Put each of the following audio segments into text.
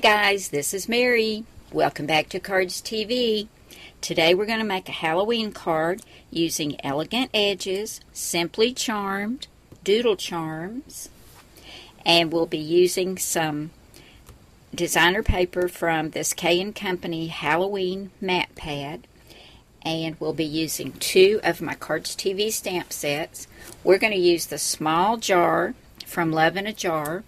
guys, this is Mary. Welcome back to Cardz TV. Today we're going to make a Halloween card using elegant edges, simply charmed, doodle charms, and we'll be using some designer paper from this K & Company Halloween mat pad, and we'll be using 2 of my Cardz TV stamp sets. We're going to use the small jar from Love in a Jar,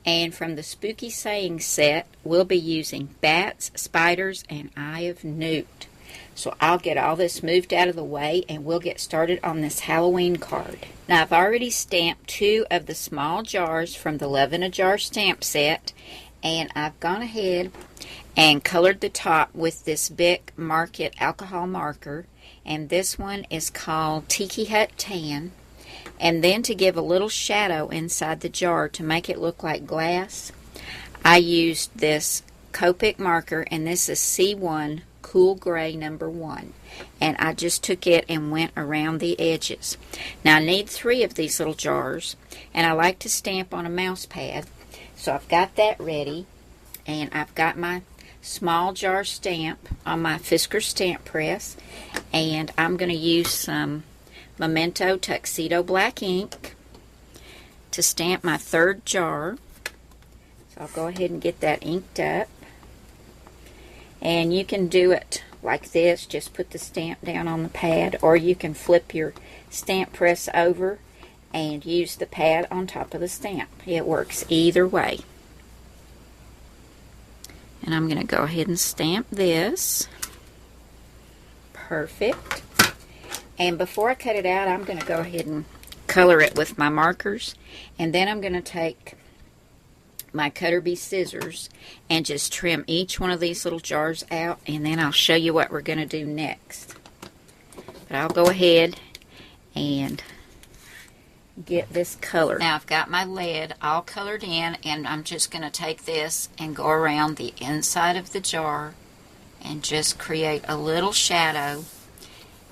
and from the Spooky Saying set, we'll be using bats, spiders, and Eye of Newt. So I'll get all this moved out of the way and we'll get started on this Halloween card. Now I've already stamped 2 of the small jars from the Love in a Jar stamp set, and I've gone ahead and colored the top with this Bic Market alcohol marker, and this one is called Tiki Hut Tan. And then to give a little shadow inside the jar to make it look like glass, I used this Copic marker, and this is C1 Cool Gray number 1. And I just took it and went around the edges. Now I need 3 of these little jars, and I like to stamp on a mouse pad. So I've got that ready, and I've got my small jar stamp on my Fisker stamp press, and I'm going to use some Memento Tuxedo black ink to stamp my 3rd jar. So I'll go ahead and get that inked up. And you can do it like this, just put the stamp down on the pad, or you can flip your stamp press over and use the pad on top of the stamp. It works either way. And I'm going to go ahead and stamp this. Perfect. And before I cut it out, I'm going to go ahead and color it with my markers. And then I'm going to take my Cutter Bee scissors and just trim each one of these little jars out. And then I'll show you what we're going to do next. But I'll go ahead and get this color. Now I've got my lead all colored in, and I'm just going to take this and go around the inside of the jar and just create a little shadow.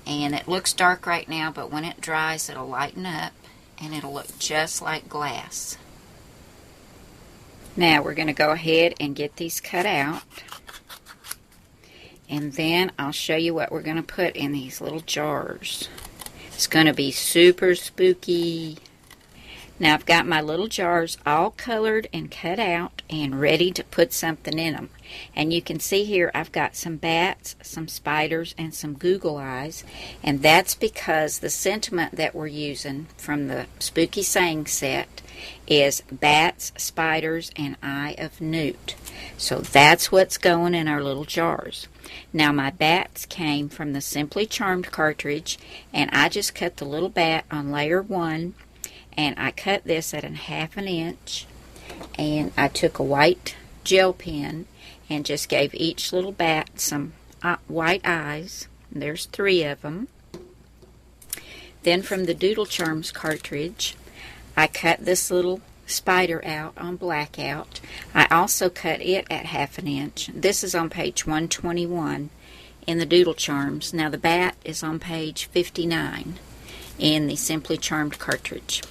And it looks dark right now, but when it dries it'll lighten up and it'll look just like glass. Now we're going to go ahead and get these cut out, and then I'll show you what we're going to put in these little jars. It's going to be super spooky. Now I've got my little jars all colored and cut out and ready to put something in them. And you can see here I've got some bats, some spiders, and some Google eyes. And that's because the sentiment that we're using from the Spooky Saying set is bats, spiders, and Eye of Newt. So that's what's going in our little jars. Now my bats came from the Simply Charmed cartridge, and I just cut the little bat on layer 1, and I cut this at 1/2 inch, and I took a white gel pen and just gave each little bat some white eyes. There's 3 of them. Then from the Doodle Charms cartridge, I cut this little spider out on blackout. I also cut it at 1/2 inch. This is on page 121 in the Doodle Charms. Now the bat is on page 59 in the Simply Charmed cartridge.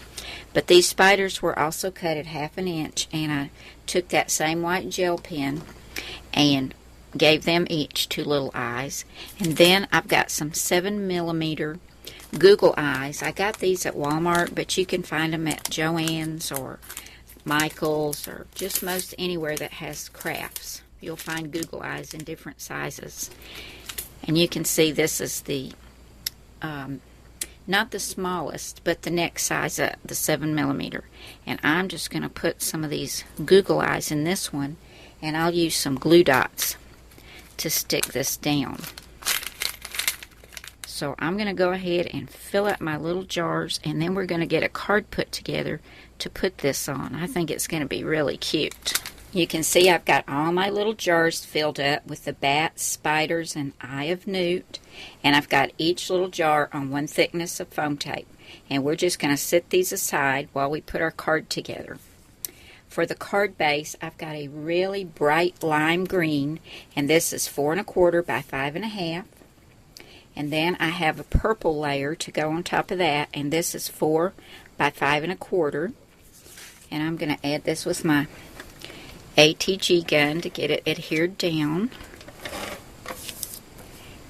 But these spiders were also cut at 1/2 inch, and I took that same white gel pen and gave them each 2 little eyes. And then I've got some 7mm Google eyes. I got these at Walmart, but you can find them at Joann's or Michael's or just most anywhere that has crafts. You'll find Google eyes in different sizes. And you can see this is the not the smallest, but the next size up, the 7mm. And I'm just going to put some of these Google eyes in this one, and I'll use some glue dots to stick this down. So I'm going to go ahead and fill up my little jars, and then we're going to get a card put together to put this on. I think it's going to be really cute. You can see I've got all my little jars filled up with the bats, spiders, and Eye of Newt. And I've got each little jar on 1 thickness of foam tape. And we're just going to set these aside while we put our card together. For the card base, I've got a really bright lime green. And this is 4 1/4 by 5 1/2. And then I have a purple layer to go on top of that. And this is 4 by 5 1/4. And I'm going to add this with my ATG gun to get it adhered down.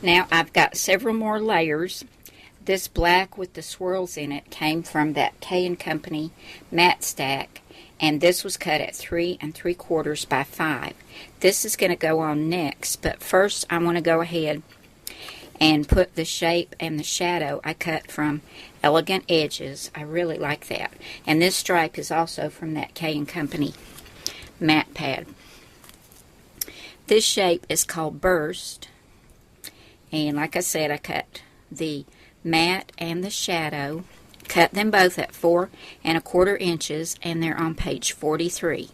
Now I've got several more layers. This black with the swirls in it came from that K & Company matte stack, and this was cut at 3 3/4 by 5. This is going to go on next, but first I want to go ahead and put the shape and the shadow I cut from Elegant Edges. I really like that. And this stripe is also from that K & Company matte pad. This shape is called Burst, and like I said, I cut the matte and the shadow, cut them both at 4 1/4 inches, and they're on page 43,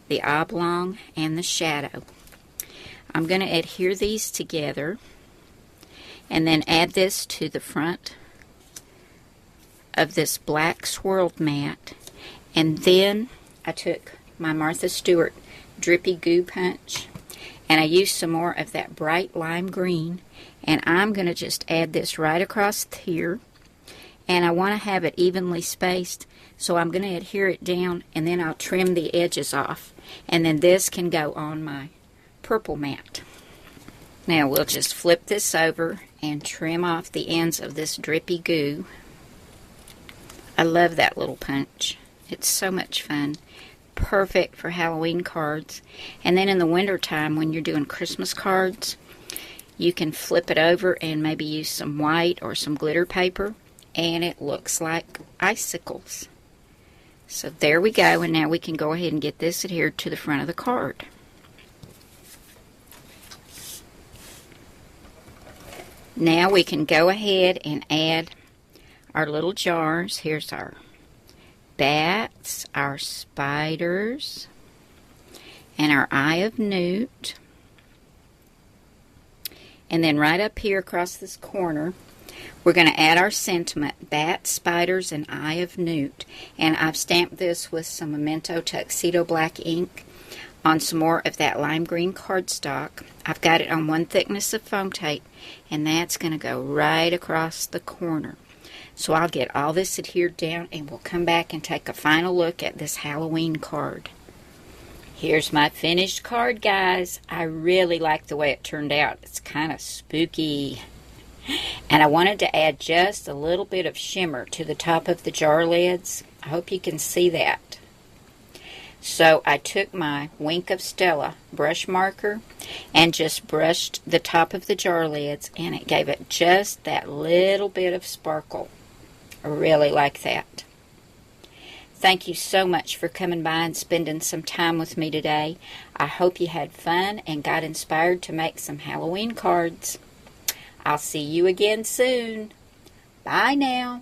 the oblong and the shadow. I'm going to adhere these together and then add this to the front of this black swirled mat, and then I took my Martha Stewart drippy goo punch and I used some more of that bright lime green, and I'm going to just add this right across here, and I want to have it evenly spaced, so I'm going to adhere it down and then I'll trim the edges off, and then this can go on my purple mat. Now we'll just flip this over and trim off the ends of this drippy goo. I love that little punch. It's so much fun. Perfect for Halloween cards. And then in the winter time when you're doing Christmas cards, you can flip it over and maybe use some white or some glitter paper, and it looks like icicles. So there we go, and now we can go ahead and get this adhered to the front of the card. Now we can go ahead and add our little jars. Here's our bats, our spiders, and our Eye of Newt. And then right up here across this corner, we're going to add our sentiment, bats, spiders, and Eye of Newt. And I've stamped this with some Memento Tuxedo Black ink on some more of that lime green cardstock. I've got it on 1 thickness of foam tape, and that's going to go right across the corner. So I'll get all this adhered down, and we'll come back and take a final look at this Halloween card. Here's my finished card, guys. I really like the way it turned out. It's kind of spooky. And I wanted to add just a little bit of shimmer to the top of the jar lids. I hope you can see that. So I took my Wink of Stella brush marker and just brushed the top of the jar lids, and it gave it just that little bit of sparkle. I really like that. Thank you so much for coming by and spending some time with me today. I hope you had fun and got inspired to make some Halloween cards. I'll see you again soon. Bye now.